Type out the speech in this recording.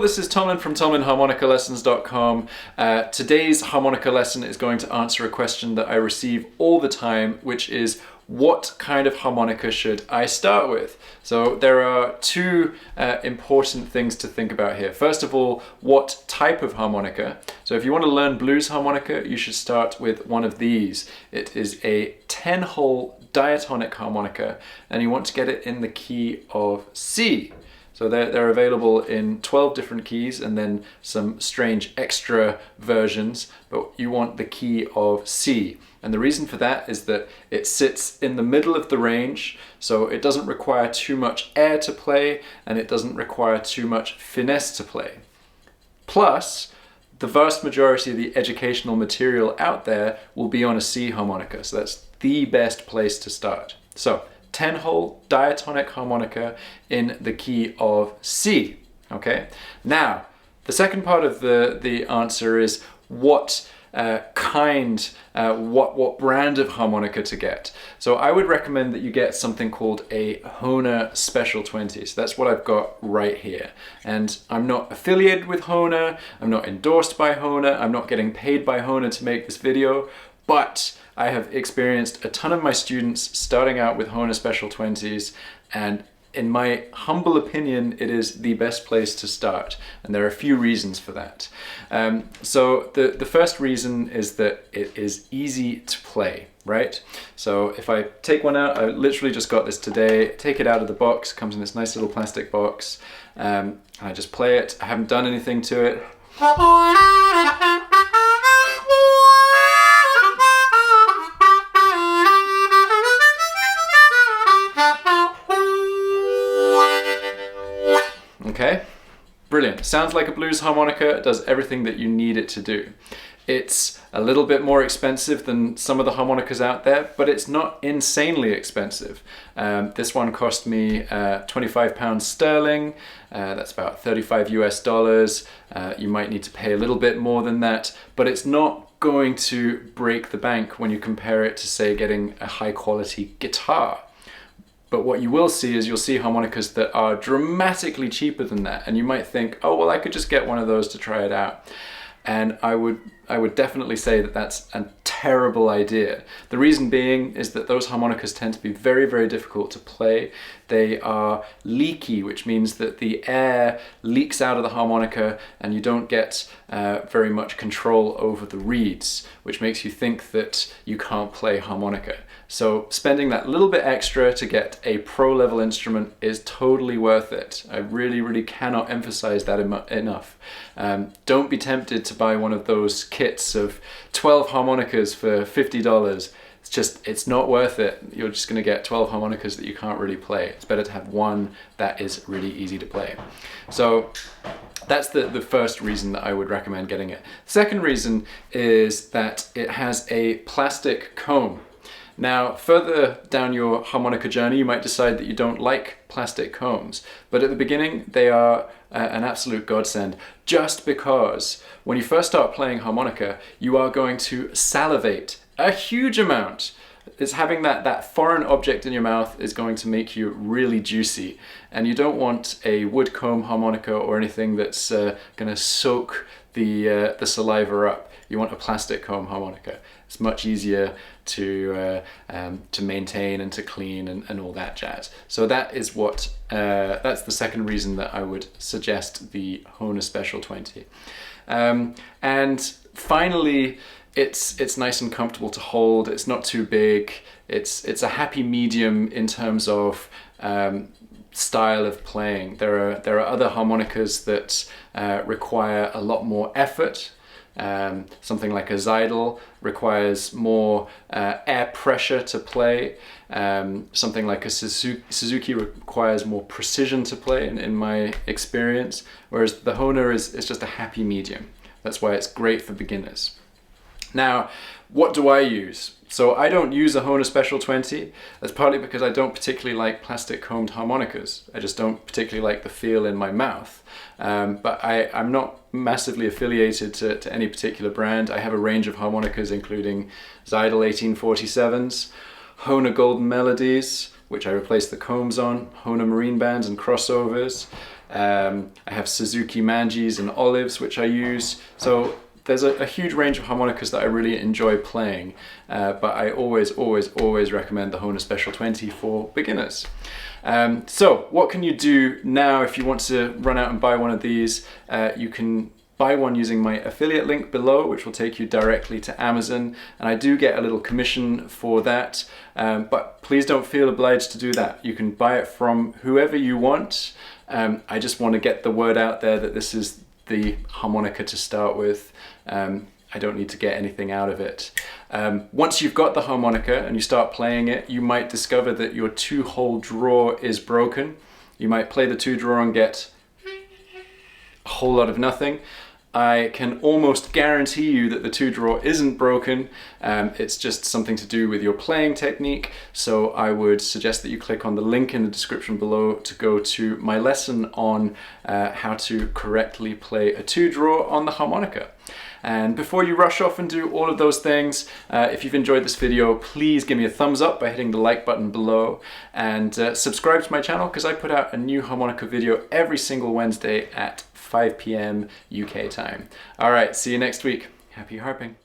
this is Tomlin from TomlinHarmonicaLessons.com. Today's harmonica lesson is going to answer a question that I receive all the time, which is, what kind of harmonica should I start with? So there are two important things to think about here. First of all, what type of harmonica? So if you want to learn blues harmonica, you should start with one of these. It is a 10-hole diatonic harmonica, and you want to get it in the key of C. So they're available in 12 different keys and then some strange extra versions, but you want the key of C. And the reason for that is that it sits in the middle of the range, so it doesn't require too much air to play and it doesn't require too much finesse to play. Plus, the vast majority of the educational material out there will be on a C harmonica, so that's the best place to start. So 10-hole diatonic harmonica in the key of C. Okay. Now, the second part of the answer is what what brand of harmonica to get. So I would recommend that you get something called a Hohner Special 20. So that's what I've got right here. And I'm not affiliated with Hohner, I'm not endorsed by Hohner, I'm not getting paid by Hohner to make this video, but I have experienced a ton of my students starting out with Hohner Special 20s, and in my humble opinion, it is the best place to start. And there are a few reasons for that. So the first reason is that it is easy to play, right? So if I take one out, I literally just got this today, take it out of the box, comes in this nice little plastic box, I just play it. I haven't done anything to it. Okay, brilliant. Sounds like a blues harmonica. It does everything that you need it to do. It's a little bit more expensive than some of the harmonicas out there, but it's not insanely expensive. This one cost me £25 sterling. That's about 35 US dollars. You might need to pay a little bit more than that, but it's not going to break the bank when you compare it to, say, getting a high quality guitar. But what you will see is you'll see harmonicas that are dramatically cheaper than that. And you might think, oh, well, I could just get one of those to try it out. And I would definitely say that that's a terrible idea. The reason being is that those harmonicas tend to be very, very difficult to play. They are leaky, which means that the air leaks out of the harmonica and you don't get very much control over the reeds, which makes you think that you can't play harmonica. So spending that little bit extra to get a pro level instrument is totally worth it. I really, really cannot emphasize that enough. Don't be tempted to buy one of those kits of 12 harmonicas for $50. It's not worth it. You're just going to get 12 harmonicas that you can't really play. It's better to have one that is really easy to play. So that's the first reason that I would recommend getting it. Second reason is that it has a plastic comb. Now, further down your harmonica journey, you might decide that you don't like plastic combs, but at the beginning, they are an absolute godsend, just because when you first start playing harmonica, you are going to salivate a huge amount. It's having that foreign object in your mouth is going to make you really juicy, and you don't want a wood comb harmonica or anything that's going to soak the saliva up. You want a plastic comb harmonica. It's much easier to maintain and to clean and all that jazz. So that is that's the second reason that I would suggest the Hohner Special 20. And finally, it's nice and comfortable to hold. It's not too big. It's a happy medium in terms of style of playing. There are other harmonicas that require a lot more effort. Something like a Zeidel requires more air pressure to play. Something like a Suzuki requires more precision to play, in my experience, whereas the Hohner is just a happy medium. That's why it's great for beginners. Now, what do I use? So I don't use a Hohner Special 20. That's partly because I don't particularly like plastic combed harmonicas. I just don't particularly like the feel in my mouth. But I'm not massively affiliated to any particular brand. I have a range of harmonicas including Zeidel 1847s, Hohner Golden Melodies, which I replaced the combs on, Hohner Marine Bands and crossovers, I have Suzuki Manjis and Olives, which I use. So there's a huge range of harmonicas that I really enjoy playing, but I always recommend the Hohner Special 20 for beginners. So what can you do now if you want to run out and buy one of these? You can buy one using my affiliate link below, which will take you directly to Amazon, and I do get a little commission for that, but please don't feel obliged to do that. You can buy it from whoever you want. I just want to get the word out there that this is the harmonica to start with. I don't need to get anything out of it. Once you've got the harmonica and you start playing it, you might discover that your 2-hole draw is broken. You might play the 2 draw and get a whole lot of nothing. I can almost guarantee you that the 2 draw isn't broken. It's just something to do with your playing technique. So I would suggest that you click on the link in the description below to go to my lesson on how to correctly play a 2 draw on the harmonica. And before you rush off and do all of those things, if you've enjoyed this video, please give me a thumbs up by hitting the like button below, and subscribe to my channel because I put out a new harmonica video every single Wednesday at 5 p.m. UK time. All right, see you next week. Happy harping.